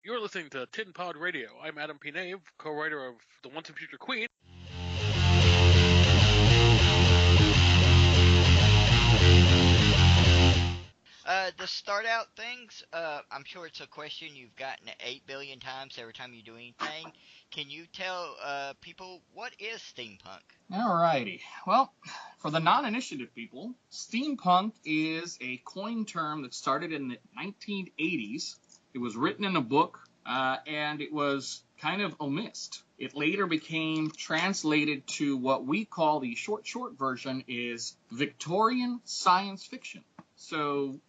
You're listening to Tin Pod Radio. I'm Adam P. Nave, co-writer of The Once and Future Queen. To start out things, I'm sure it's a question you've gotten 8 billion times every time you do anything. Can you tell people what is steampunk? Alrighty. Well, for the non-initiative people, steampunk is a coined term that started in the 1980s. It was written in a book, and it was kind of omissed. It later became translated to what we call the short version is Victorian science fiction. So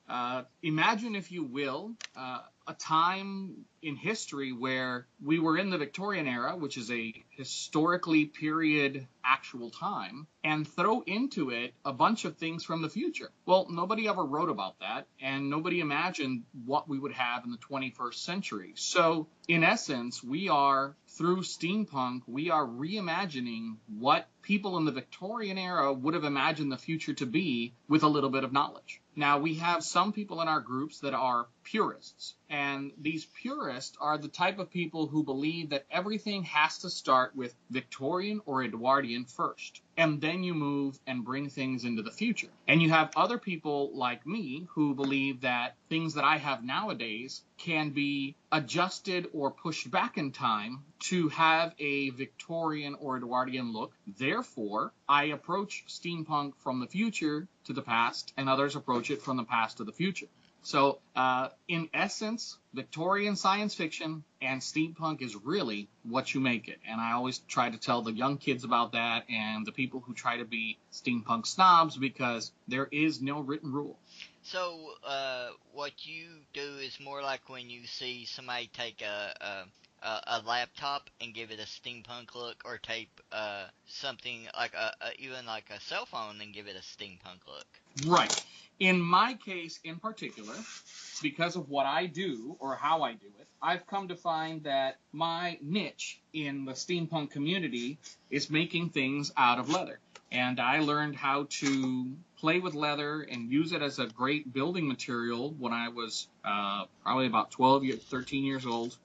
imagine, if you will, a time in history where we were in the Victorian era, which is a historically period actual time, and throw into it a bunch of things from the future. Well, nobody ever wrote about that, and nobody imagined what we would have in the 21st century. So, in essence, through steampunk, we are reimagining what people in the Victorian era would have imagined the future to be with a little bit of knowledge. Now, we have some people in our groups that are purists, and these purists are the type of people who believe that everything has to start with Victorian or Edwardian first, and then you move and bring things into the future. And you have other people like me who believe that things that I have nowadays can be adjusted or pushed back in time to have a Victorian or Edwardian look. Therefore, I approach steampunk from the future to the past, and others approach it from the past to the future. So, in essence, Victorian science fiction and steampunk is really what you make it. And I always try to tell the young kids about that and the people who try to be steampunk snobs, because there is no written rule. So, what you do is more like when you see somebody take a laptop and give it a steampunk look, or tape something like even like a cell phone and give it a steampunk look. Right. In my case in particular, because of what I do or how I do it, I've come to find that my niche in the steampunk community is making things out of leather. And I learned how to play with leather and use it as a great building material when I was probably about 13 years old.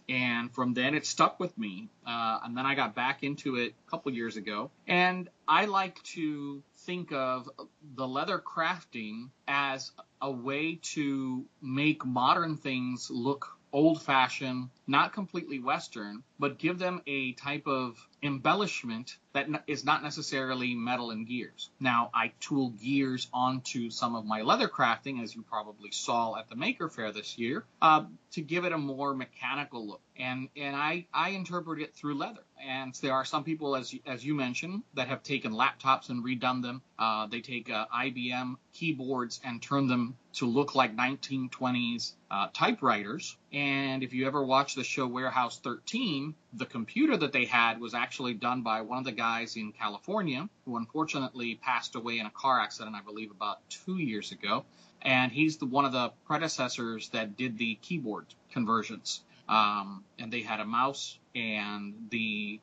And from then it stuck with me. And then I got back into it a couple years ago. And I like to think of the leather crafting as a way to make modern things look old-fashioned, not completely Western, but give them a type of embellishment that is not necessarily metal and gears. Now, I tool gears onto some of my leather crafting, as you probably saw at the Maker Faire this year, to give it a more mechanical look. And I interpret it through leather. And there are some people, as you mentioned, that have taken laptops and redone them. They take IBM keyboards and turn them to look like 1920s typewriters. And if you ever watch the show Warehouse 13, the computer that they had was actually done by one of the guys in California who unfortunately passed away in a car accident, I believe, about 2 years ago. And he's one of the predecessors that did the keyboard conversions. And they had a mouse, and the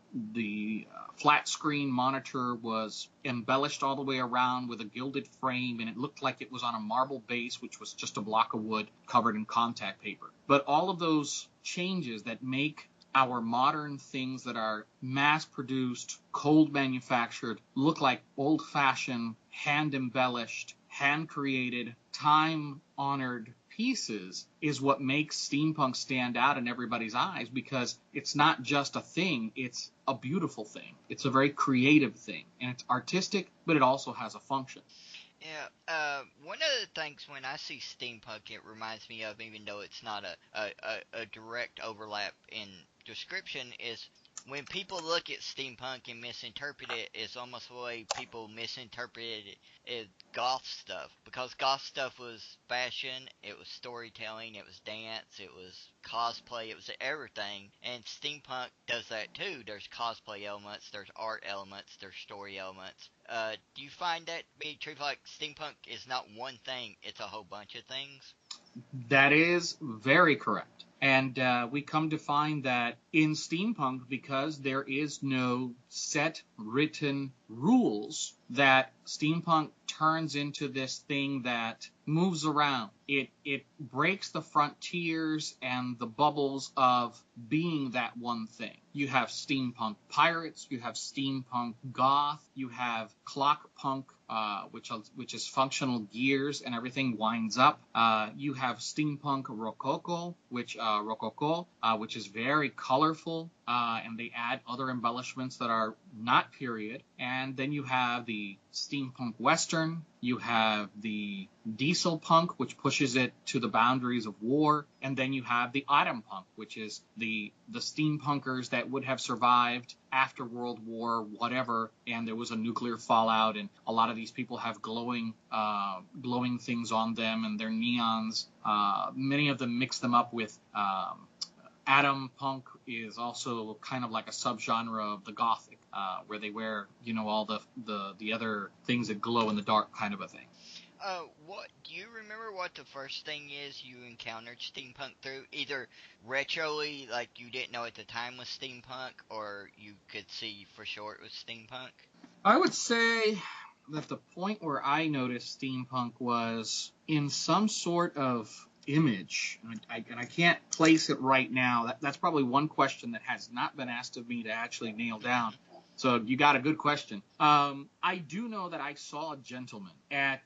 flat screen monitor was embellished all the way around with a gilded frame, and it looked like it was on a marble base, which was just a block of wood covered in contact paper. But all of those changes that make our modern things that are mass-produced, cold manufactured, look like old-fashioned, hand-embellished, hand-created, time-honored pieces is what makes steampunk stand out in everybody's eyes, because it's not just a thing, it's a beautiful thing. It's a very creative thing, and it's artistic, but it also has a function. Yeah, one of the things when I see steampunk, it reminds me of, even though it's not a direct overlap in description, is when people look at steampunk and misinterpret it, it's almost the way people misinterpreted it goth stuff. Because goth stuff was fashion, it was storytelling, it was dance, it was cosplay, it was everything. And steampunk does that too. There's cosplay elements, there's art elements, there's story elements. Do you find that to be true? Like, steampunk is not one thing, it's a whole bunch of things? That is very correct. And we come to find that in steampunk, because there is no set written rules, that steampunk turns into this thing that moves around. It breaks the frontiers and the bubbles of being that one thing. You have steampunk pirates, you have steampunk goth, you have clockpunk, which is functional gears and everything winds up. You have steampunk rococo, which is very colorful, and they add other embellishments that are not period. And then you have the steampunk western. You have the diesel punk, which pushes it to the boundaries of war, and then you have the atom punk, which is the steampunkers that would have survived after World War whatever, and there was a nuclear fallout, and a lot of these people have glowing things on them, and their neons. Many of them mix them up with atom punk is also kind of like a subgenre of the gothic, where they wear, all the other things that glow in the dark, kind of a thing. What do you remember? What the first thing is you encountered steampunk through? Either retroly, like you didn't know at the time was steampunk, or you could see for sure it was steampunk. I would say that the point where I noticed steampunk was in some sort of image, and I can't place it right now. That's probably one question that has not been asked of me to actually nail down. So you got a good question. I do know that I saw a gentleman at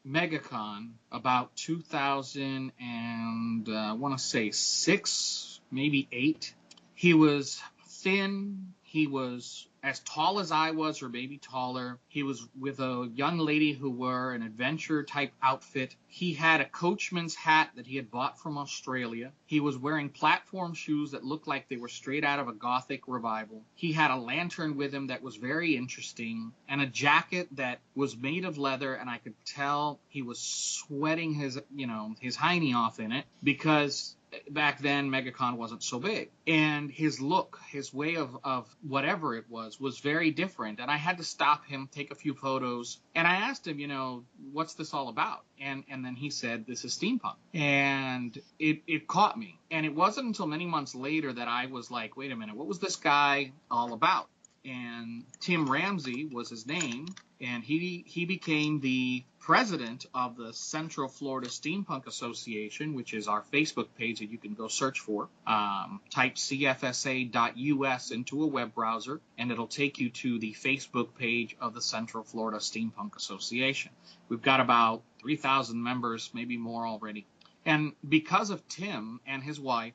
MegaCon about 2000 and I want to say 6, maybe 8. He was thin. He was as tall as I was, or maybe taller. He was with a young lady who wore an adventure-type outfit. He had a coachman's hat that he had bought from Australia. He was wearing platform shoes that looked like they were straight out of a Gothic revival. He had a lantern with him that was very interesting, and a jacket that was made of leather, and I could tell he was sweating his hiney off in it, because back then MegaCon wasn't so big. And his look, his way of whatever it was very different. And I had to stop him, take a few photos. And I asked him, what's this all about? And then he said, this is steampunk. And it caught me. And it wasn't until many months later that I was like, wait a minute, what was this guy all about? And Tim Ramsey was his name, and he became the president of the Central Florida Steampunk Association, which is our Facebook page that you can go search for. Type cfsa.us into a web browser, and it'll take you to the Facebook page of the Central Florida Steampunk Association. We've got about 3,000 members, maybe more already. And because of Tim and his wife,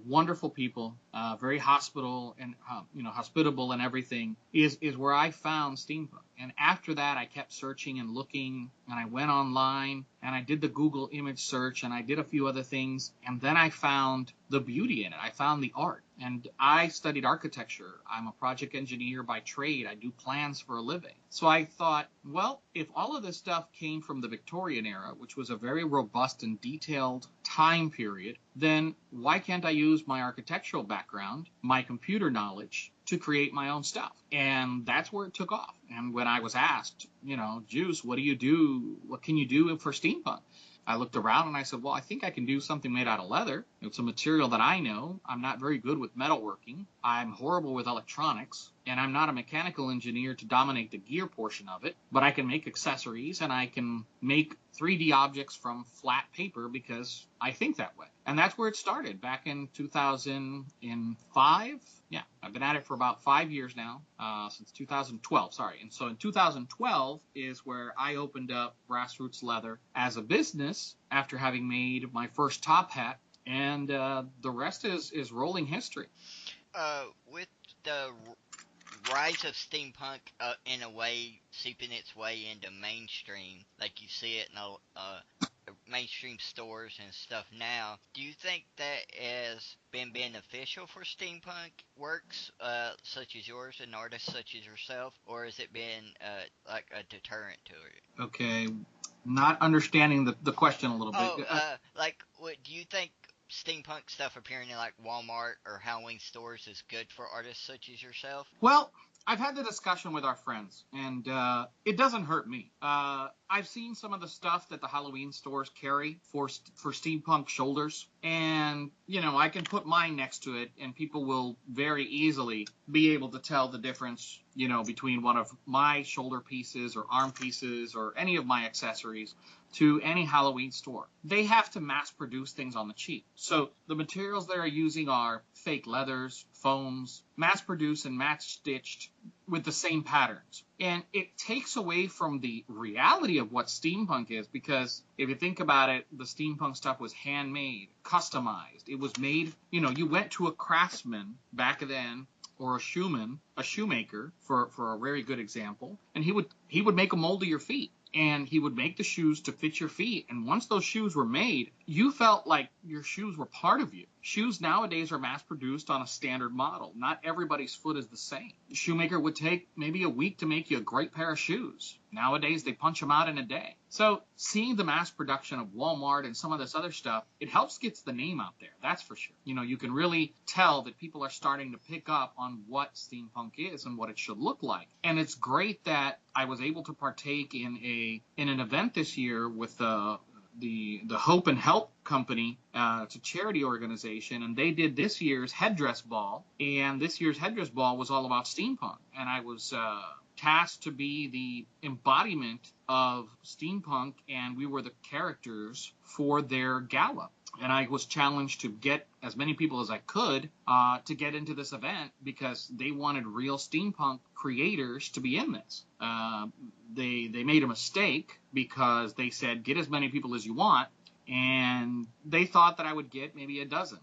wonderful people, very hospitable and everything, is where I found steampunk. And after that, I kept searching and looking, and I went online, and I did the Google image search, and I did a few other things, and then I found the beauty in it. I found the art. And I studied architecture. I'm a project engineer by trade. I do plans for a living. So I thought, well, if all of this stuff came from the Victorian era, which was a very robust and detailed time period, then why can't I use my architectural background, my computer knowledge, to create my own stuff? And that's where it took off. And when I was asked, Juice, what do you do? What can you do for steampunk? I looked around and I said, well, I think I can do something made out of leather. It's a material that I know. I'm not very good with metalworking. I'm horrible with electronics. And I'm not a mechanical engineer to dominate the gear portion of it. But I can make accessories, and I can make 3D objects from flat paper because I think that way. And that's where it started, back in 2005. Yeah, I've been at it for about 5 years now, since 2012, sorry. And so in 2012 is where I opened up Brassroots Leather as a business after having made my first top hat, and the rest is rolling history. With the rise of steampunk, in a way, seeping its way into mainstream, like you see it in mainstream stores and stuff now, do you think that has been beneficial for steampunk works, such as yours and artists such as yourself, or has it been like a deterrent to it? Okay, not understanding the question a little bit. What do you think steampunk stuff appearing in like Walmart or Halloween stores is good for artists such as yourself? Well, I've had the discussion with our friends, and it doesn't hurt me. I've seen some of the stuff that the Halloween stores carry for steampunk shoulders, and I can put mine next to it, and people will very easily be able to tell the difference, between one of my shoulder pieces or arm pieces or any of my accessories to any Halloween store. They have to mass produce things on the cheap. So the materials they're using are fake leathers, foams, mass produced and match stitched with the same patterns. And it takes away from the reality of what steampunk is, because if you think about it, the steampunk stuff was handmade, customized. It was made, you went to a craftsman back then, or a shoemaker, for a very good example, and he would make a mold of your feet. And he would make the shoes to fit your feet. And once those shoes were made, you felt like your shoes were part of you. Shoes nowadays are mass-produced on a standard model. Not everybody's foot is the same. The shoemaker would take maybe a week to make you a great pair of shoes. Nowadays, they punch them out in a day. So seeing the mass production of Walmart and some of this other stuff, it helps get the name out there. That's for sure. You can really tell that people are starting to pick up on what steampunk is and what it should look like. And it's great that I was able to partake in an event this year with the Hope and Help company. It's a charity organization, and they did this year's headdress ball. And this year's headdress ball was all about steampunk. And I was tasked to be the embodiment of steampunk, and we were the characters for their gala. And I was challenged to get as many people as I could to get into this event, because they wanted real steampunk creators to be in this. They made a mistake, because they said, get as many people as you want, and they thought that I would get maybe a dozen.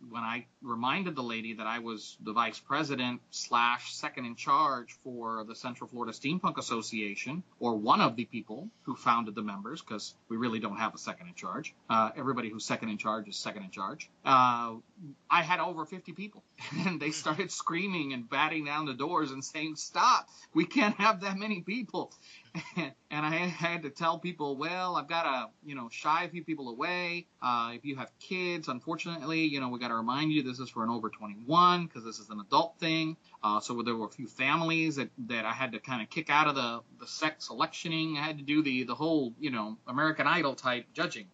When I reminded the lady that I was the vice president / second in charge for the Central Florida Steampunk Association, or one of the people who founded the members, because we really don't have a second in charge. Everybody who's second in charge is second in charge. I had over 50 people, and they started screaming and batting down the doors and saying, stop, we can't have that many people. And I had to tell people, well, I've got to, shy a few people away. If you have kids, unfortunately, we got to remind you this is for an over 21, because this is an adult thing. So there were a few families that I had to kind of kick out of the sex selectioning. I had to do the whole, American Idol type judging,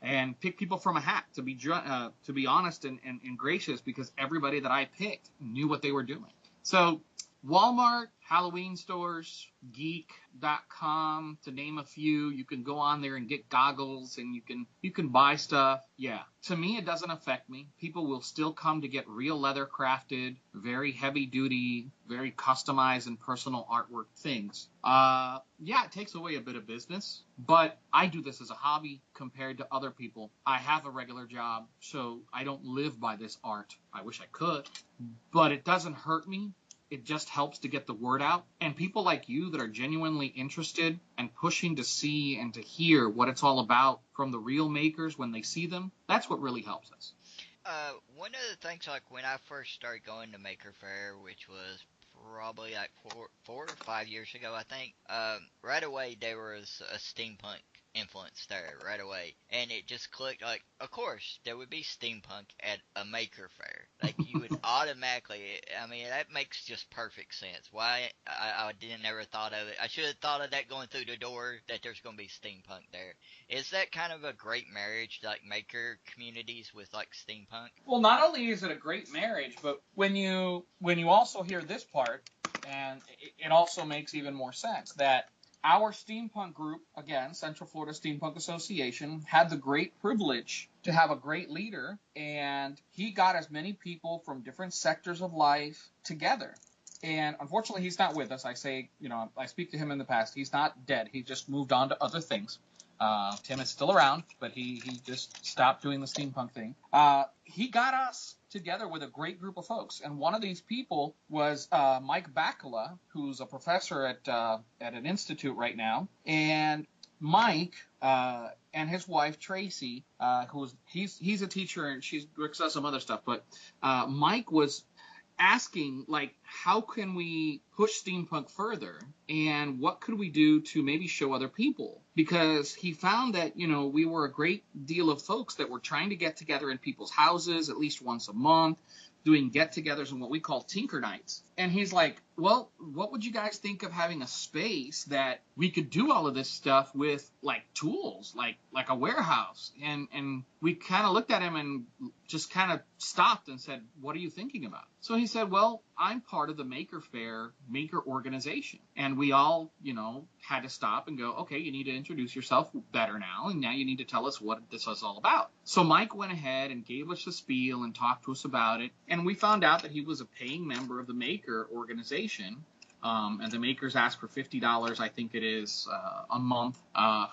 and pick people from a hat, to be honest and gracious, because everybody that I picked knew what they were doing. So Walmart, Halloween stores, geek.com, to name a few. You can go on there and get goggles, and you can buy stuff. Yeah. To me, it doesn't affect me. People will still come to get real leather crafted, very heavy duty, very customized and personal artwork things. Yeah, it takes away a bit of business, but I do this as a hobby compared to other people. I have a regular job, so I don't live by this art. I wish I could, but it doesn't hurt me. It just helps to get the word out. And people like you that are genuinely interested and pushing to see and to hear what it's all about from the real makers when they see them, that's what really helps us. One of the things, like when I first started going to Maker Faire, which was probably like 4 or 5 years ago, I think, right away there was a steampunk influence there right away, and it just clicked. Like, of course there would be steampunk at a Maker Faire. Like, you would automatically, I mean, that makes just perfect sense. Why I didn't ever thought of it. I should have thought of that going through the door, that there's going to be steampunk there. Is that kind of a great marriage, like maker communities with like steampunk? Well, not only is it a great marriage, but when you also hear this part, and it also makes even more sense, that our steampunk group, again, Central Florida Steampunk Association, had the great privilege to have a great leader, and he got as many people from different sectors of life together. And unfortunately, he's not with us. I speak to him in the past. He's not dead. He just moved on to other things. Tim is still around, but he just stopped doing the steampunk thing. He got us together with a great group of folks, and one of these people was Mike Bacala, who's a professor at an institute right now. And Mike and his wife Tracy, he's a teacher and she works on some other stuff, but Mike was asking, like, how can we push steampunk further, and what could we do to maybe show other people? Because he found that, we were a great deal of folks that were trying to get together in people's houses at least once a month, doing get-togethers and what we call Tinker Nights. And he's like, well, what would you guys think of having a space that we could do all of this stuff with, like tools, like a warehouse? And we kind of looked at him and just kind of stopped and said, what are you thinking about? So he said, well, I'm part of the Maker Faire maker organization. And we all, had to stop and go, okay, you need to introduce yourself better now. And now you need to tell us what this is all about. So Mike went ahead and gave us the spiel and talked to us about it. And we found out that he was a paying member of the Maker organization. And the makers ask for $50, I think it is, a month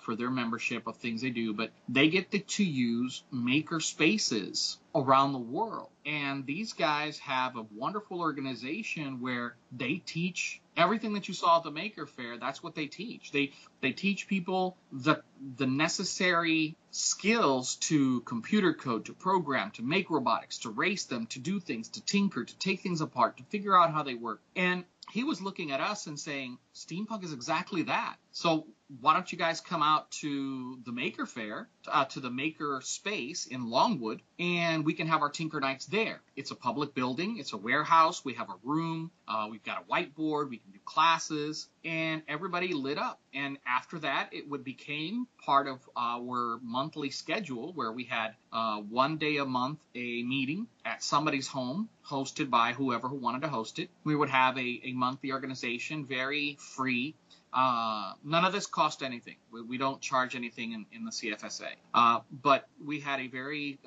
for their membership of things they do. But they get to use maker spaces around the world. And these guys have a wonderful organization where they teach everything that you saw at the Maker Faire. That's what they teach. They teach people the necessary skills to computer code, to program, to make robotics, to race them, to do things, to tinker, to take things apart, to figure out how they work. And he was looking at us and saying, Steampunk is exactly that. So why don't you guys come out to the Maker Faire, to the Maker Space in Longwood, and we can have our Tinker Nights there. It's a public building. It's a warehouse. We have a room. We've got a whiteboard. We can do classes. And everybody lit up. And after that, it became part of our monthly schedule where we had 1 day a month a meeting at somebody's home, hosted by whoever who wanted to host it. We would have a monthly organization, very free. None of this cost anything. We don't charge anything in the CFSA. But we had a very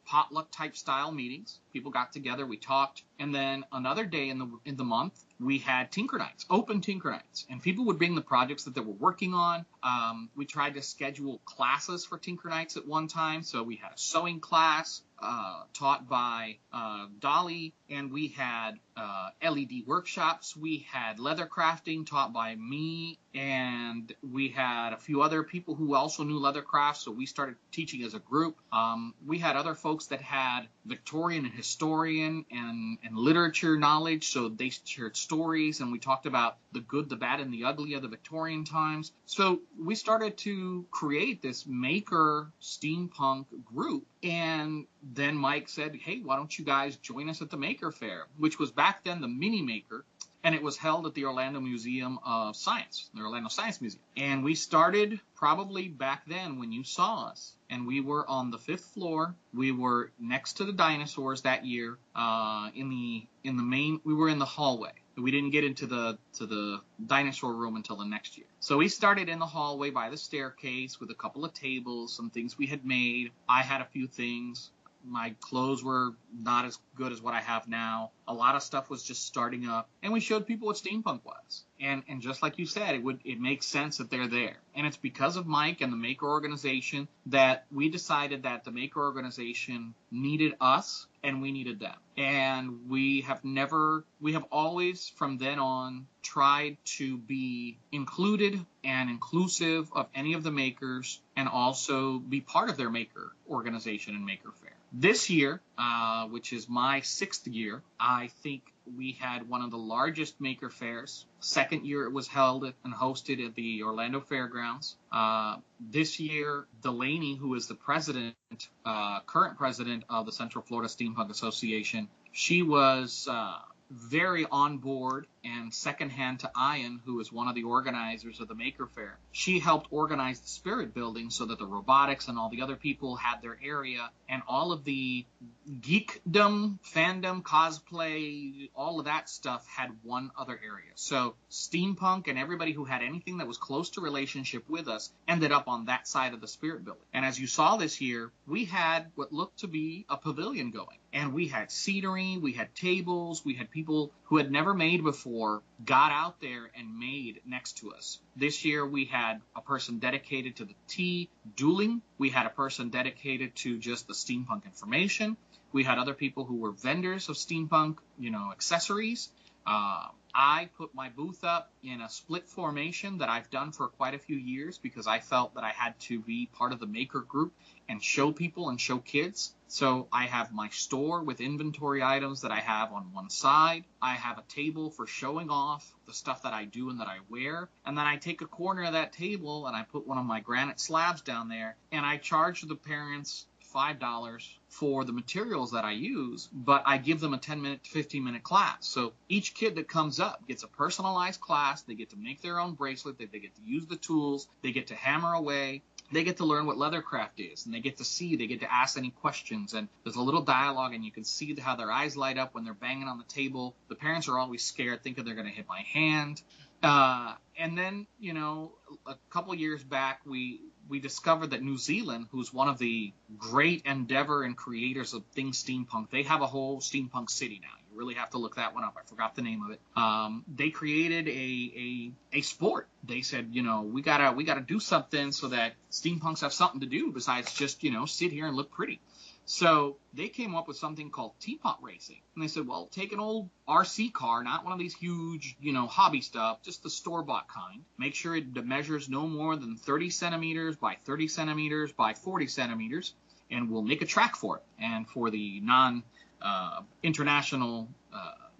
potluck type style meetings. People got together, we talked, and then another day in the month we had Tinker Nights, open Tinker Nights, and people would bring the projects that they were working on. We tried to schedule classes for Tinker Nights at one time, so we had a sewing class taught by Dolly, and we had LED workshops. We had leather crafting taught by me, and we had a few other people who also knew leather crafts, so we started teaching as a group. We had other folks that had Victorian and historian and literature knowledge, so they shared stories, and we talked about the good, the bad, and the ugly of the Victorian times. So we started to create this maker steampunk group, and then Mike said, hey, why don't you guys join us at the Maker Faire, which was back then the Mini Maker, and it was held at the Orlando Museum of Science, the Orlando Science Museum. And we started probably back then when you saw us, and we were on the 5th floor. We were next to the dinosaurs that year. We were in the hallway. We didn't get into the dinosaur room until the next year. So we started in the hallway by the staircase with a couple of tables, some things we had made. I had a few things. My clothes were not as good as what I have now. A lot of stuff was just starting up, and we showed people what steampunk was. And just like you said, it makes sense that they're there. And it's because of Mike and the Maker organization that we decided that the Maker organization needed us and we needed them. And we have always from then on tried to be included and inclusive of any of the makers and also be part of their Maker organization and Maker Faire. This year, which is my 6th year, I think we had one of the largest Maker Fairs. Second year it was held and hosted at the Orlando Fairgrounds. This year, Delaney, who is the current president of the Central Florida Steampunk Association, she was very on board and secondhand to Ian, who is one of the organizers of the Maker Faire. She helped organize the Spirit Building so that the robotics and all the other people had their area, and all of the geekdom, fandom, cosplay, all of that stuff had one other area. So Steampunk and everybody who had anything that was close to relationship with us ended up on that side of the Spirit Building. And as you saw this year, we had what looked to be a pavilion going. And we had scenery, we had tables, we had people who had never made before got out there and made next to us. This year we had a person dedicated to the tea dueling. We had a person dedicated to just the steampunk information. We had other people who were vendors of steampunk, accessories. I put my booth up in a split formation that I've done for quite a few years because I felt that I had to be part of the maker group and show people and show kids. So I have my store with inventory items that I have on one side. I have a table for showing off the stuff that I do and that I wear. And then I take a corner of that table and I put one of my granite slabs down there and I charge the parents $5 for the materials that I use, but I give them a 10-minute to 15-minute class. So each kid that comes up gets a personalized class. They get to make their own bracelet. They get to use the tools. They get to hammer away. They get to learn what leathercraft is, and they get to ask any questions, and there's a little dialogue, and you can see how their eyes light up when they're banging on the table. The parents are always scared, thinking they're going to hit my hand. And then, a couple years back, we discovered that New Zealand, who's one of the great endeavor and creators of things steampunk, they have a whole steampunk city now. You really have to look that one up. I forgot the name of it. They created a sport. They said, we gotta do something so that steampunks have something to do besides just, sit here and look pretty. So they came up with something called teapot racing. And they said, well, take an old RC car, not one of these huge, hobby stuff, just the store-bought kind. Make sure it measures no more than 30 centimeters by 30 centimeters by 40 centimeters, and we'll make a track for it. And for the non-international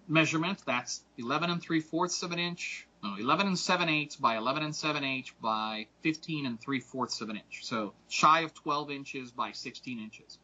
measurement, that's 11 3/4 of an inch. 11 7/8 by 11 7/8 by 15 3/4 of an inch. So shy of 12 inches by 16 inches.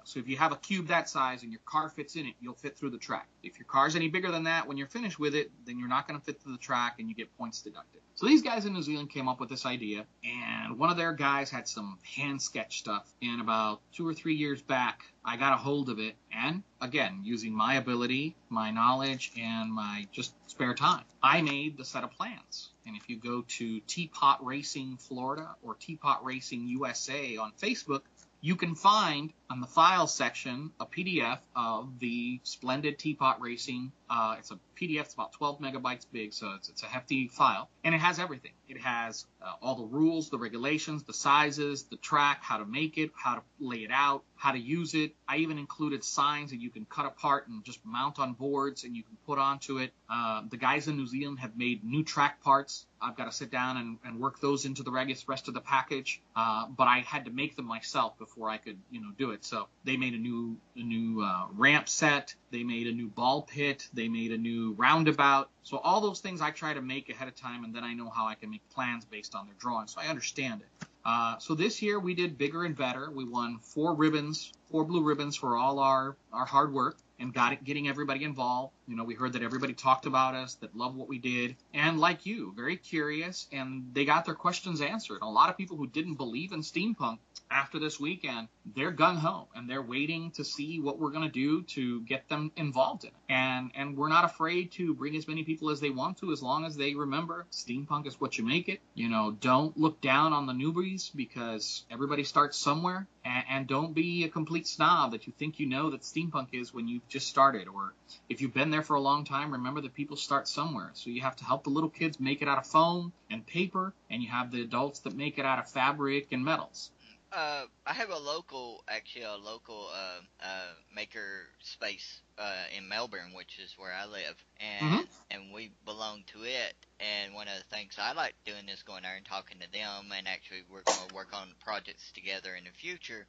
So if you have a cube that size and your car fits in it, you'll fit through the track. If your car's any bigger than that, when you're finished with it, then you're not going to fit through the track and you get points deducted. So these guys in New Zealand came up with this idea, and one of their guys had some hand sketch stuff. And about 2 or 3 years back, I got a hold of it, and again, using my ability, my knowledge, and my just spare time, I made the set of plans. And if you go to Teapot Racing Florida or Teapot Racing USA on Facebook, you can find on the files section a PDF of the splendid Teapot Racing. It's a PDF. It's about 12 megabytes big, so it's a hefty file. And it has everything. It has all the rules, the regulations, the sizes, the track, how to make it, how to lay it out, how to use it. I even included signs that you can cut apart and just mount on boards and you can put onto it. The guys in New Zealand have made new track parts. I've got to sit down and work those into the rest of the package. But I had to make them myself before I could, do it. So they made a new ramp set. They made a new ball pit. They made a new roundabout. So all those things I try to make ahead of time, and then I know how I can make plans based on their drawings. So I understand it. So this year we did bigger and better. We won 4 blue ribbons for all our hard work, and getting everybody involved. We heard that everybody talked about us, that loved what we did, and like you, very curious, and they got their questions answered. A lot of people who didn't believe in steampunk after this weekend, they're gung-ho, and they're waiting to see what we're going to do to get them involved in it. And we're not afraid to bring as many people as they want to, as long as they remember steampunk is what you make it. Don't look down on the newbies, because everybody starts somewhere, and don't be a complete snob that you think that steampunk is when you've just started. Or if you've been there for a long time, remember that people start somewhere. So you have to help the little kids make it out of foam and paper, and you have the adults that make it out of fabric and metals. I have a local maker space in Melbourne, which is where I live, and we belong to it. And one of the things I like doing is going there and talking to them, and actually we're going to work on projects together in the future.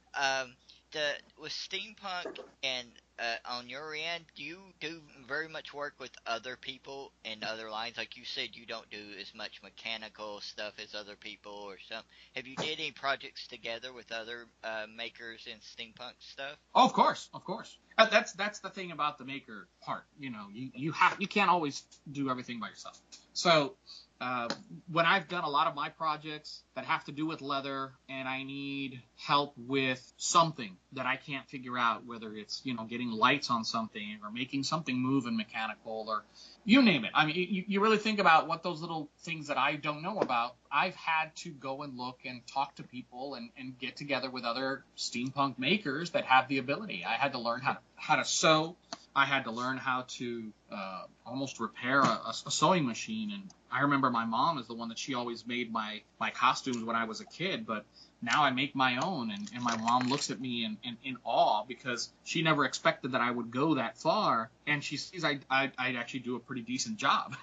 With steampunk and on your end, do you do very much work with other people in other lines? Like you said, you don't do as much mechanical stuff as other people or something. Have you did any projects together with other makers in steampunk stuff? Oh, of course. That's the thing about the maker part. You can't always do everything by yourself. So when I've done a lot of my projects that have to do with leather, and I need help with something that I can't figure out, whether it's getting lights on something or making something move in mechanical, or you name it. I mean, you really think about what those little things that I don't know about. I've had to go and look and talk to people and get together with other steampunk makers that have the ability. I had to learn how to sew. I had to learn how to almost repair a sewing machine. And I remember my mom is the one that she always made my costumes when I was a kid, but now I make my own, and my mom looks at me in awe, because she never expected that I would go that far, and she sees I'd actually do a pretty decent job.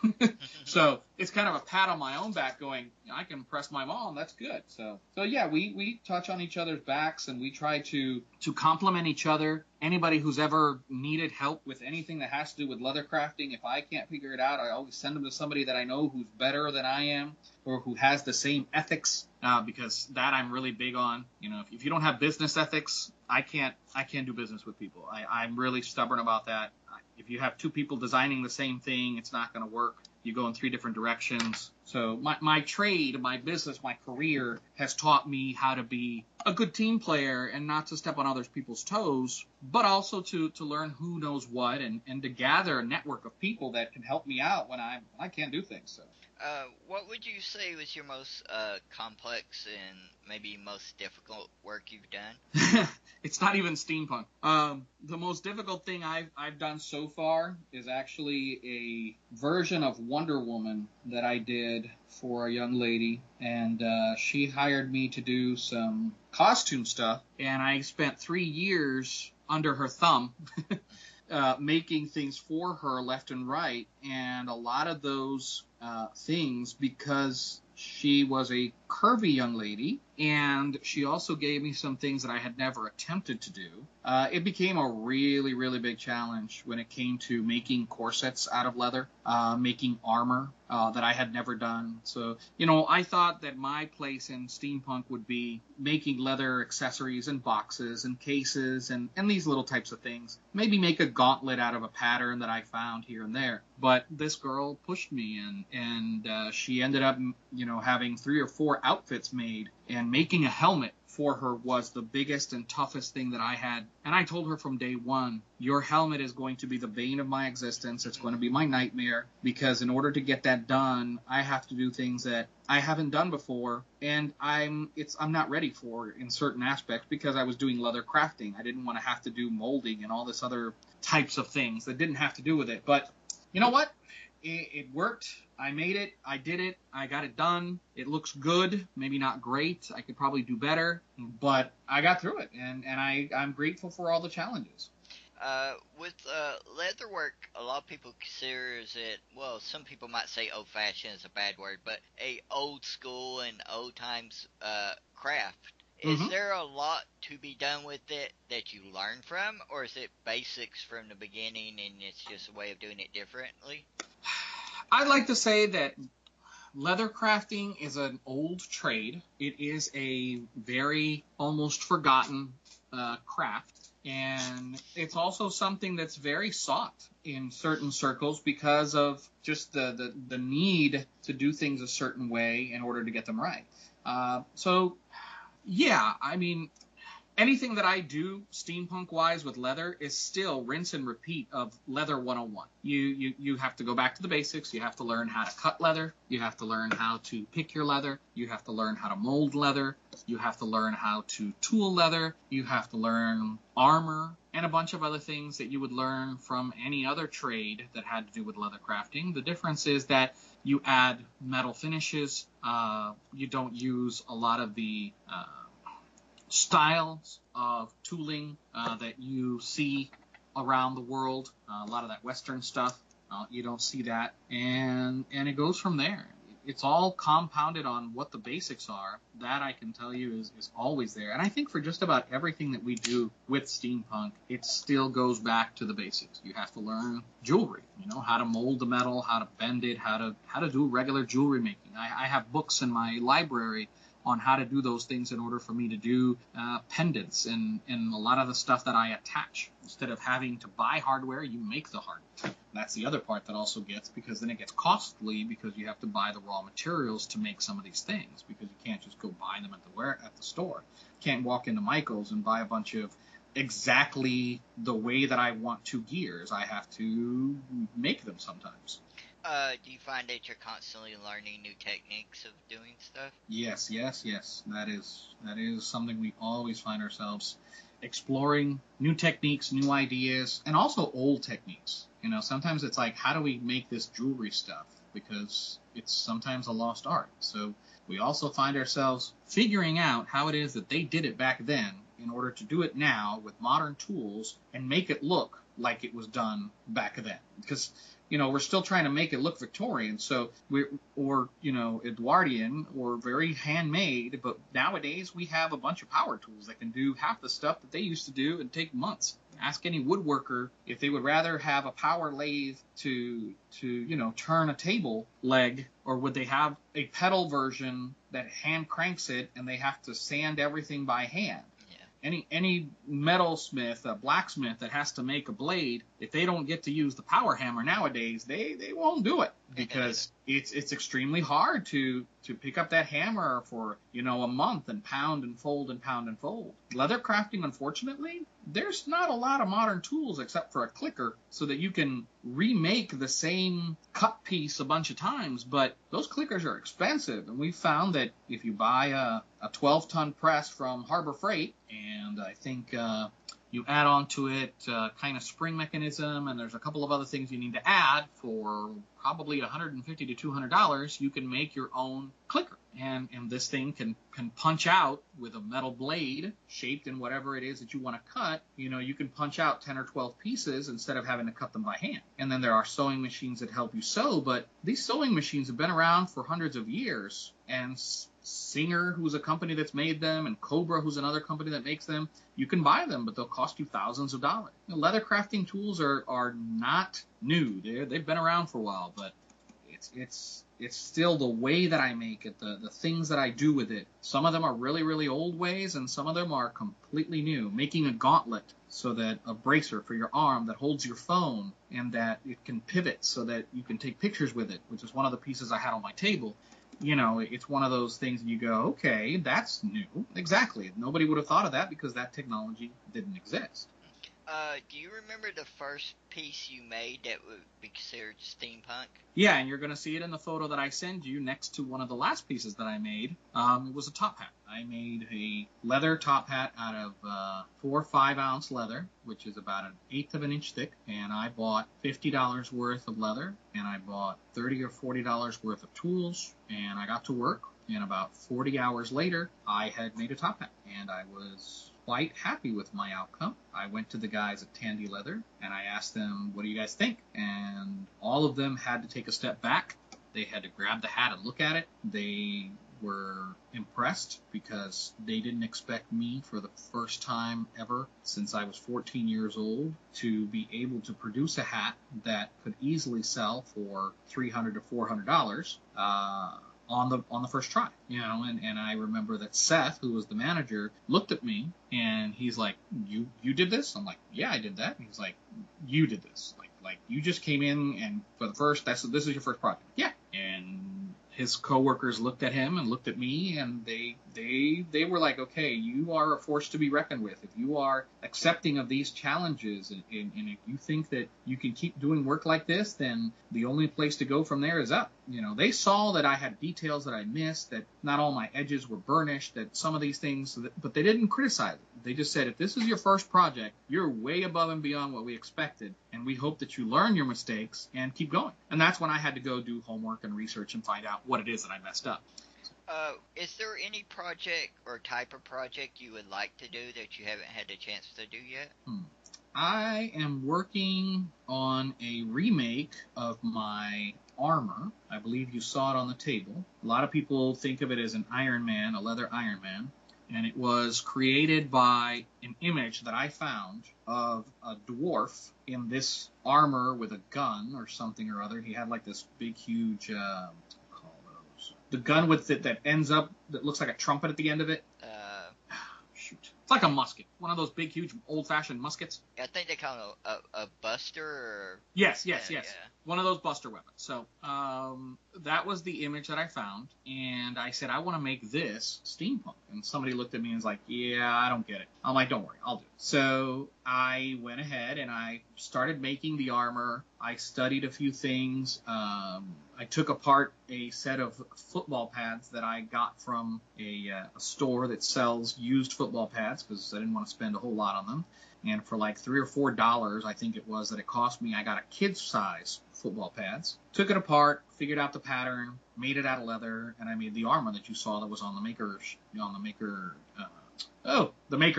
So it's kind of a pat on my own back going, I can impress my mom, that's good. So yeah, we touch on each other's backs, and we try to complement each other. anybody who's ever needed help with anything that has to do with leather crafting, if I can't figure it out, I always send them to somebody that I know who's better than I am or who has the same ethics, because that I'm really big on. You know, if you don't have business ethics, I can't do business with people. I'm really stubborn about that. If you have two people designing the same thing, it's not going to work. You go in three different directions. So my trade, my business, my career has taught me how to be a good team player and not to step on other people's toes, but also to learn who knows what and to gather a network of people that can help me out when I can't do things. So. What would you say was your most complex and maybe most difficult work you've done? It's not even steampunk. The most difficult thing I've done so far is actually a version of Wonder Woman that I did for a young lady, and she hired me to do some costume stuff, and I spent 3 years under her thumb making things for her left and right, and a lot of those things, because she was a curvy young lady, and she also gave me some things that I had never attempted to do. It became a really, really big challenge when it came to making corsets out of leather, making armor that I had never done. So, I thought that my place in steampunk would be making leather accessories and boxes and cases and these little types of things. Maybe make a gauntlet out of a pattern that I found here and there. But this girl pushed me, and she ended up, having 3 or 4 outfits made, and making a helmet for her was the biggest and toughest thing that I had. And I told her from day one, your helmet is going to be the bane of my existence. It's going to be my nightmare, because in order to get that done, I have to do things that I haven't done before, and I'm not ready for in certain aspects, because I was doing leather crafting. I didn't want to have to do molding and all this other types of things that didn't have to do with it. But you know what? It worked. I made it. I did it. I got it done. It looks good. Maybe not great. I could probably do better. But I got through it, and I'm grateful for all the challenges. With leatherwork, a lot of people considers it, well, some people might say old-fashioned is a bad word, but a old school and old times craft. Is there a lot to be done with it that you learn from, or is it basics from the beginning and it's just a way of doing it differently? I'd like to say that leather crafting is an old trade. It is a very almost forgotten craft, and it's also something that's very sought in certain circles because of just the need to do things a certain way in order to get them right. So, yeah, I mean, anything that I do steampunk-wise with leather is still rinse and repeat of Leather 101. You have to go back to the basics. You have to learn how to cut leather. You have to learn how to pick your leather. You have to learn how to mold leather. You have to learn how to tool leather. You have to learn armor and a bunch of other things that you would learn from any other trade that had to do with leather crafting. The difference is that you add metal finishes. You don't use a lot of the styles of tooling that you see around the world. A lot of that Western stuff, you don't see that. And it goes from there. It's all compounded on what the basics are. That I can tell you is always there. And I think for just about everything that we do with steampunk, it still goes back to the basics. You have to learn jewelry, how to mold the metal, how to bend it, how to do regular jewelry making. I have books in my library on how to do those things in order for me to do pendants and a lot of the stuff that I attach. Instead of having to buy hardware, you make the hardware. That's the other part that also gets, because then it gets costly because you have to buy the raw materials to make some of these things, because you can't just go buy them at the store. You can't walk into Michael's and buy a bunch of exactly the way that I want 2 gears. I have to make them sometimes. Do you find that you're constantly learning new techniques of doing stuff? Yes. That is something we always find ourselves exploring, new techniques, new ideas, and also old techniques. Sometimes it's like, how do we make this jewelry stuff? Because it's sometimes a lost art. So we also find ourselves figuring out how it is that they did it back then in order to do it now with modern tools and make it look like it was done back then. Because we're still trying to make it look Victorian, or Edwardian, or very handmade, but nowadays we have a bunch of power tools that can do half the stuff that they used to do and take months. Ask any woodworker if they would rather have a power lathe to turn a table leg, or would they have a pedal version that hand cranks it and they have to sand everything by hand. Any metalsmith, a blacksmith that has to make a blade, if they don't get to use the power hammer nowadays, they won't do it, because it's extremely hard to pick up that hammer for a month and pound and fold and pound and fold. Leather crafting, unfortunately, there's not a lot of modern tools except for a clicker, so that you can remake the same cut piece a bunch of times, but those clickers are expensive, and we found that if you buy a 12-ton press from Harbor Freight, and I think you add on to it kind of spring mechanism, and there's a couple of other things you need to add, for probably $150 to $200, you can make your own clicker. And this thing can punch out with a metal blade shaped in whatever it is that you want to cut. You can punch out 10 or 12 pieces instead of having to cut them by hand. And then there are sewing machines that help you sew, but these sewing machines have been around for hundreds of years. And Singer, who's a company that's made them, and Cobra, who's another company that makes them, you can buy them, but they'll cost you thousands of dollars. Leather crafting tools are not new. They've been around for a while, but it's still the way that I make it, the things that I do with it. Some of them are really, really old ways, and some of them are completely new. Making a gauntlet, so that a bracer for your arm that holds your phone and that it can pivot so that you can take pictures with it, which is one of the pieces I had on my table. It's one of those things you go, okay, that's new. Exactly. Nobody would have thought of that because that technology didn't exist. Do you remember the first piece you made that would be considered steampunk? Yeah, and you're going to see it in the photo that I send you next to one of the last pieces that I made. It was a top hat. I made a leather top hat out of 4 5-ounce leather, which is about 1/8 of an inch thick, and I bought $50 worth of leather, and I bought $30 or $40 worth of tools, and I got to work, and about 40 hours later, I had made a top hat, and I was quite happy with my outcome. I went to the guys at Tandy Leather, and I asked them, what do you guys think? And all of them had to take a step back. They had to grab the hat and look at it. They were impressed because they didn't expect me, for the first time ever since I was 14 years old, to be able to produce a hat that could easily sell for $300 to $400 on the first try, and I remember that Seth, who was the manager, looked at me and he's like, you did this? I'm like, yeah, I did that. And he's like, you did this, like you just came in and for the first, this is your first project. Yeah. And his coworkers looked at him and looked at me, and they were like, okay, you are a force to be reckoned with. If you are accepting of these challenges, and if you think that you can keep doing work like this, then the only place to go from there is up. They saw that I had details that I missed, that not all my edges were burnished, that some of these things, but they didn't criticize it. They just said, if this is your first project, you're way above and beyond what we expected, and we hope that you learn your mistakes and keep going. And that's when I had to go do homework and research and find out what it is that I messed up. Is there any project or type of project you would like to do that you haven't had the chance to do yet? I am working on a remake of my armor. I believe you saw it on the table. A lot of people think of it as an Iron Man, a leather Iron Man. And it was created by an image that I found of a dwarf in this armor with a gun or something or other. He had like this big, huge, the gun with it that ends up, that looks like a trumpet at the end of it. Shoot. It's like a musket. One of those big, huge, old-fashioned muskets. I think they call it a buster or... Yes. One of those buster weapons. So, that was the image that I found, and I said, I want to make this steampunk. And somebody looked at me and was like, yeah, I don't get it. I'm like, don't worry, I'll do it. So, I went ahead and I started making the armor. I studied a few things. I took apart a set of football pads that I got from a store that sells used football pads, because I didn't want to spend a whole lot on them. And for like $3 or $4, I think it was, that it cost me, I got a kid's size football pads. Took it apart, figured out the pattern, made it out of leather, and I made the armor that you saw that was on the Maker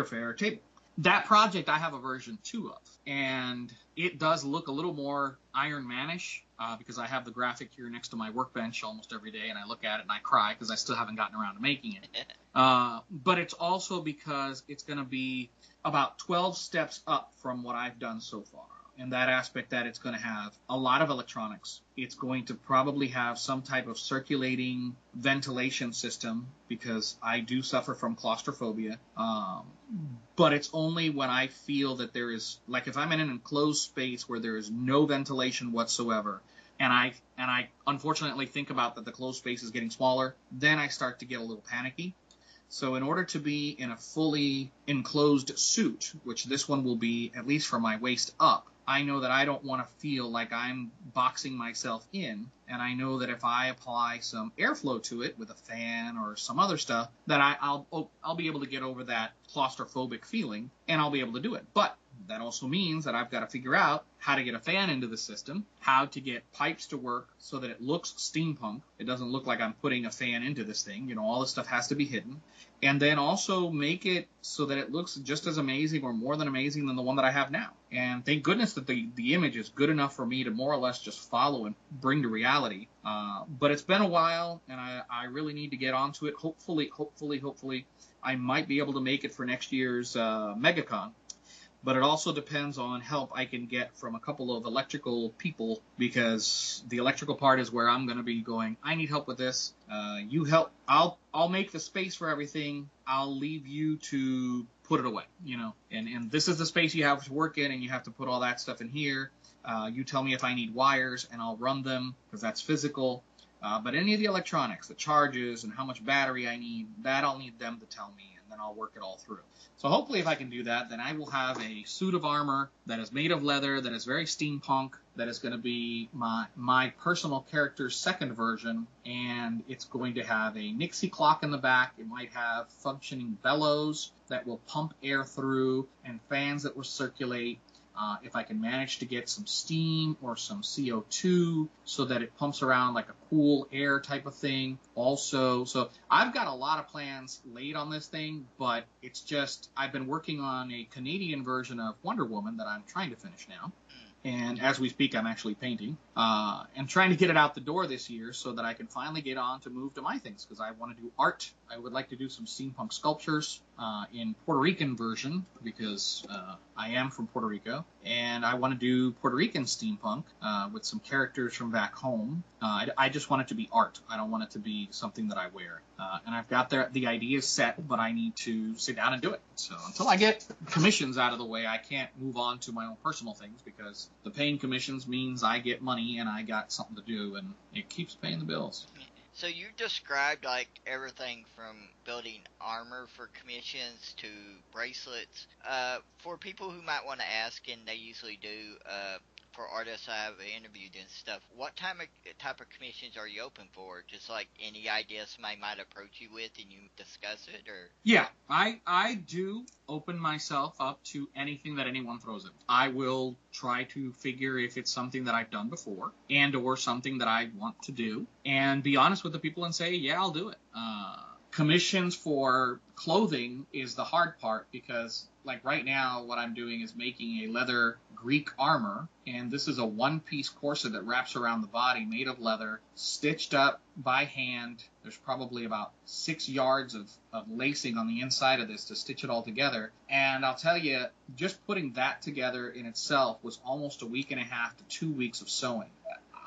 Faire table. That project I have a version 2 of, and it does look a little more Iron Man-ish because I have the graphic here next to my workbench almost every day, and I look at it and I cry because I still haven't gotten around to making it. But it's also because it's going to be about 12 steps up from what I've done so far. In that aspect that it's going to have a lot of electronics. It's going to probably have some type of circulating ventilation system because I do suffer from claustrophobia. But it's only when I feel that there is, like if I'm in an enclosed space where there is no ventilation whatsoever, and I unfortunately think about that the closed space is getting smaller, then I start to get a little panicky. So in order to be in a fully enclosed suit, which this one will be at least from my waist up, I know that I don't want to feel like I'm boxing myself in, and I know that if I apply some airflow to it with a fan or some other stuff, that I'll be able to get over that claustrophobic feeling, and I'll be able to do it. But that also means that I've got to figure out how to get a fan into the system, how to get pipes to work so that it looks steampunk. It doesn't look like I'm putting a fan into this thing. You know, all this stuff has to be hidden. And then also make it so that it looks just as amazing or more than amazing than the one that I have now. And thank goodness that the image is good enough for me to more or less just follow and bring to reality. But it's been a while, and I really need to get onto it. Hopefully, I might be able to make it for next year's MegaCon. But it also depends on help I can get from a couple of electrical people, because the electrical part is where I'm going to be going, I need help with this. You help. I'll make the space for everything. I'll leave you to put it away, you know. And this is the space you have to work in, and you have to put all that stuff in here. You tell me if I need wires, and I'll run them, because that's physical. But any of the electronics, the charges, and how much battery I need, that I'll need them to tell me, and then I'll work it all through. So hopefully if I can do that, then I will have a suit of armor that is made of leather, that is very steampunk, that is going to be my personal character's second version, and it's going to have a Nixie clock in the back. It might have functioning bellows that will pump air through, and fans that will circulate. If I can manage to get some steam or some CO2 so that it pumps around like a cool air type of thing. Also, so I've got a lot of plans laid on this thing, but it's just I've been working on a Canadian version of Wonder Woman that I'm trying to finish now. And as we speak, I'm actually painting and trying to get it out the door this year so that I can finally get on to move to my things, because I want to do art. I would like to do some steampunk sculptures in Puerto Rican version, because I am from Puerto Rico, and I want to do Puerto Rican steampunk with some characters from back home. I just want it to be art. I don't want it to be something that I wear. And I've got the ideas set, but I need to sit down and do it. So until I get commissions out of the way, I can't move on to my own personal things, because the paying commissions means I get money and I got something to do, and it keeps paying the bills. So you described like everything from building armor for commissions to bracelets. For people who might want to ask, and they usually do, for artists I've interviewed and stuff, what type of commissions are you open for? Just like any ideas somebody might approach you with and you discuss it, or? Yeah, I do open myself up to anything that anyone throws at me. I will try to figure if it's something that I've done before and or something that I want to do, and be honest with the people and say, yeah, I'll do it. Commissions for clothing is the hard part, because like right now what I'm doing is making a leather Greek armor, and this is a one-piece corset that wraps around the body, made of leather, stitched up by hand. There's probably about 6 yards of lacing on the inside of this to stitch it all together. And I'll tell you, just putting that together in itself was almost a week and a half to 2 weeks of sewing.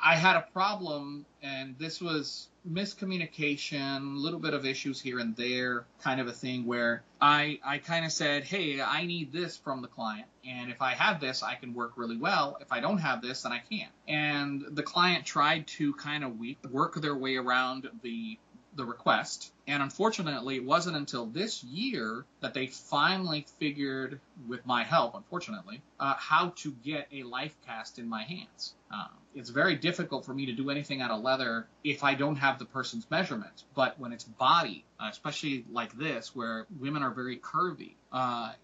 I had a problem, and this was miscommunication, a little bit of issues here and there, kind of a thing where I kind of said, hey, I need this from the client, and if I have this, I can work really well. If I don't have this, then I can't. And the client tried to kind of work their way around the request, and unfortunately, it wasn't until this year that they finally figured, with my help, unfortunately, how to get a life cast in my hands. It's very difficult for me to do anything out of leather if I don't have the person's measurements. But when it's body, especially like this, where women are very curvy,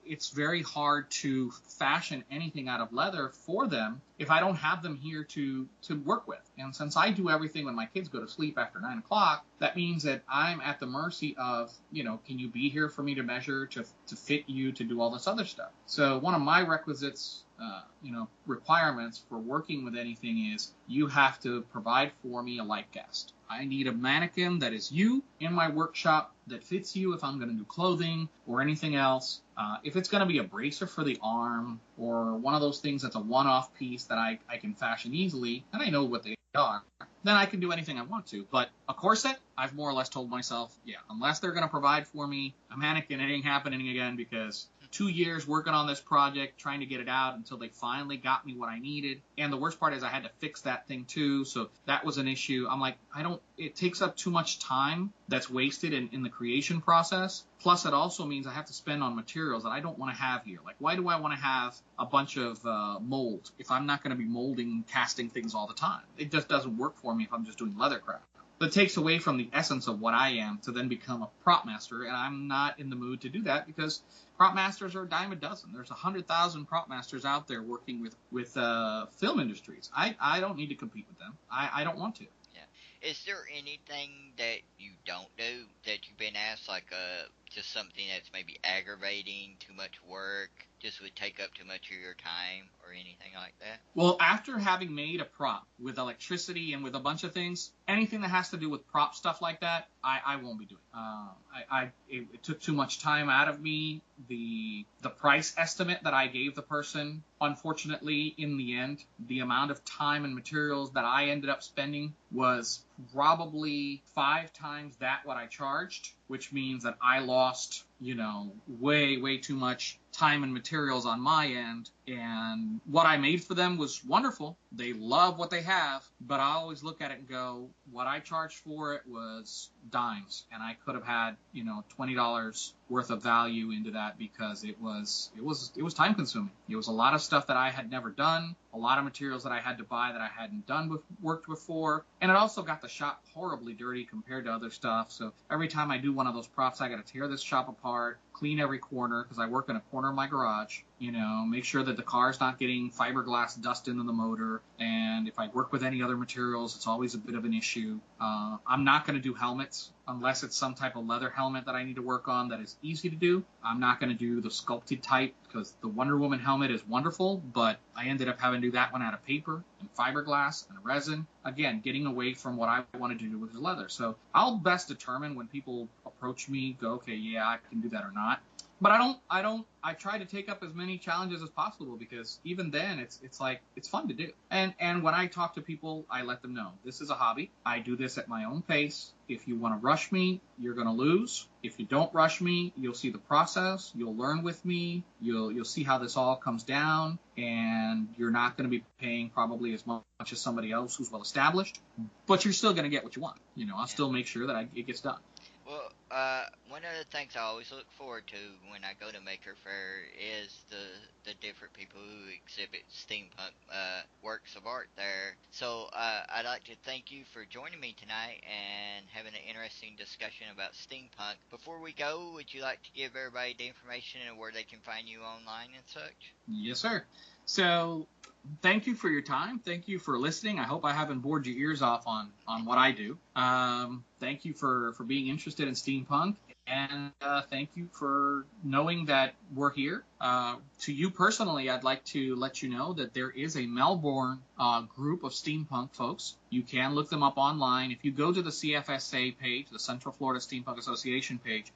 it's very hard to fashion anything out of leather for them if I don't have them here to work with. And since I do everything when my kids go to sleep after 9 o'clock, that means that I'm at the mercy of, can you be here for me to measure, to fit you, to do all this other stuff. So one of my requisites, requirements for working with anything is you have to provide for me a life cast. I need a mannequin that is you in my workshop that fits you if I'm going to do clothing or anything else. If it's going to be a bracer for the arm or one of those things that's a one-off piece that I can fashion easily, and I know what they are, then I can do anything I want to. But a corset, I've more or less told myself, unless they're going to provide for me a mannequin, it ain't happening again, because 2 years working on this project, trying to get it out until they finally got me what I needed. And the worst part is I had to fix that thing too, so that was an issue. I'm like, it takes up too much time that's wasted in the creation process. Plus, it also means I have to spend on materials that I don't want to have here. Like, why do I want to have a bunch of mold if I'm not going to be molding, casting things all the time? It just doesn't work for me if I'm just doing leathercraft. But it takes away from the essence of what I am to then become a prop master, and I'm not in the mood to do that because prop masters are a dime a dozen. There's 100,000 prop masters out there working with film industries. I don't need to compete with them. I don't want to. Yeah. Is there anything that you don't do that you've been asked, like just something that's maybe aggravating, too much work, just would take up too much of your time or anything like that? Well, after having made a prop with electricity and with a bunch of things, anything that has to do with prop stuff like that, I won't be doing. It took too much time out of me. The price estimate that I gave the person, unfortunately, in the end, the amount of time and materials that I ended up spending was probably 5 times that what I charged, which means that I lost, way too much time and materials on my end. And what I made for them was wonderful. They love what they have, but I always look at it and go, what I charged for it was dimes, and I could have had, $20 worth of value into that because it was time consuming. It was a lot of stuff that I had never done, a lot of materials that I had to buy that I hadn't worked before, and it also got the shop horribly dirty compared to other stuff. So every time I do one of those props, I got to tear this shop apart, clean every corner because I work in a corner of my garage, make sure that the car's not getting fiberglass dust into the motor. And if I work with any other materials, it's always a bit of an issue. I'm not going to do helmets unless it's some type of leather helmet that I need to work on that is easy to do. I'm not going to do the sculpted type because the Wonder Woman helmet is wonderful, but I ended up having to do that one out of paper and fiberglass and resin. Again, getting away from what I wanted to do with the leather. So I'll best determine when people approach me, go, okay, yeah, I can do that or not. But I try to take up as many challenges as possible because even then it's like, it's fun to do. And when I talk to people, I let them know this is a hobby. I do this at my own pace. If you want to rush me, you're going to lose. If you don't rush me, you'll see the process. You'll learn with me. You'll see how this all comes down, and you're not going to be paying probably as much as somebody else who's well established, but you're still going to get what you want. I'll still make sure that it gets done. Well, one of the things I always look forward to when I go to Maker Faire is the different people who exhibit steampunk works of art there. So I'd like to thank you for joining me tonight and having an interesting discussion about steampunk. Before we go, would you like to give everybody the information and where they can find you online and such? Yes, sir. So thank you for your time. Thank you for listening. I hope I haven't bored your ears off on what I do. Thank you for being interested in steampunk. And thank you for knowing that we're here. To you personally, I'd like to let you know that there is a Melbourne group of steampunk folks. You can look them up online. If you go to the CFSA page, the Central Florida Steampunk Association page,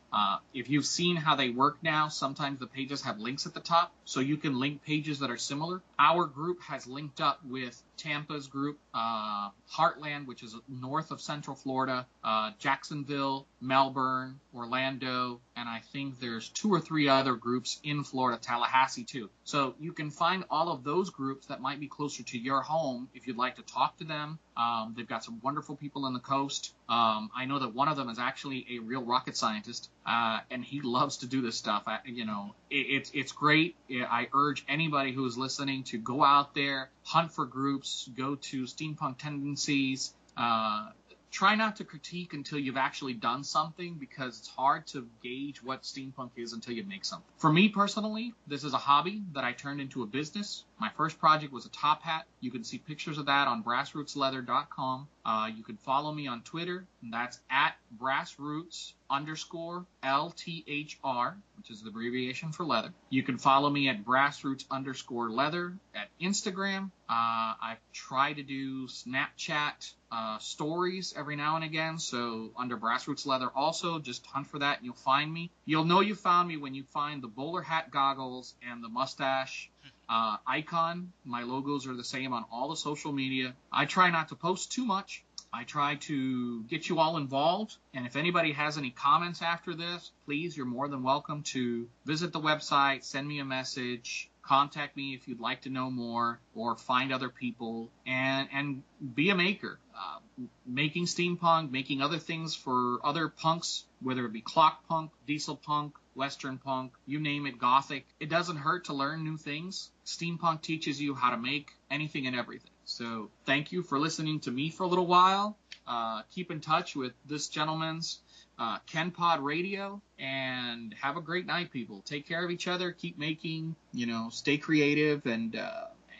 if you've seen how they work now, sometimes the pages have links at the top, so you can link pages that are similar. Our group has linked up with Tampa's group, Heartland, which is north of Central Florida, Jacksonville, Melbourne, Orlando, and I think there's 2 or 3 other groups in Florida, Tallahassee too. So you can find all of those groups that might be closer to your home if you'd like to talk to them. They've got some wonderful people on the coast. I know that one of them is actually a real rocket scientist, and he loves to do this stuff. It's great. I urge anybody who is listening to go out there, hunt for groups, go to Steampunk Tendencies. Try not to critique until you've actually done something because it's hard to gauge what steampunk is until you make something. For me personally, this is a hobby that I turned into a business. My first project was a top hat. You can see pictures of that on brassrootsleather.com. You can follow me on Twitter, and that's at Brassroots_LTHR, which is the abbreviation for leather. You can follow me at Brassroots_leather at Instagram. I try to do Snapchat stories every now and again, so under Brassroots Leather also, just hunt for that and you'll find me. You'll know you found me when you find the bowler hat goggles and the mustache icon. My logos are the same on all the social media. I try not to post too much. I try to get you all involved, and if anybody has any comments after this, please, you're more than welcome to visit the website, send me a message, contact me if you'd like to know more, or find other people, and be a maker. Making steampunk, making other things for other punks, whether it be clock punk, diesel punk, western punk, you name it, gothic. It doesn't hurt to learn new things. Steampunk teaches you how to make anything and everything. So thank you for listening to me for a little while. Keep in touch with this gentleman's KenPod Radio, and have a great night, people. Take care of each other. Keep making, stay creative, and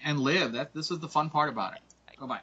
live. This is the fun part about it. Bye-bye.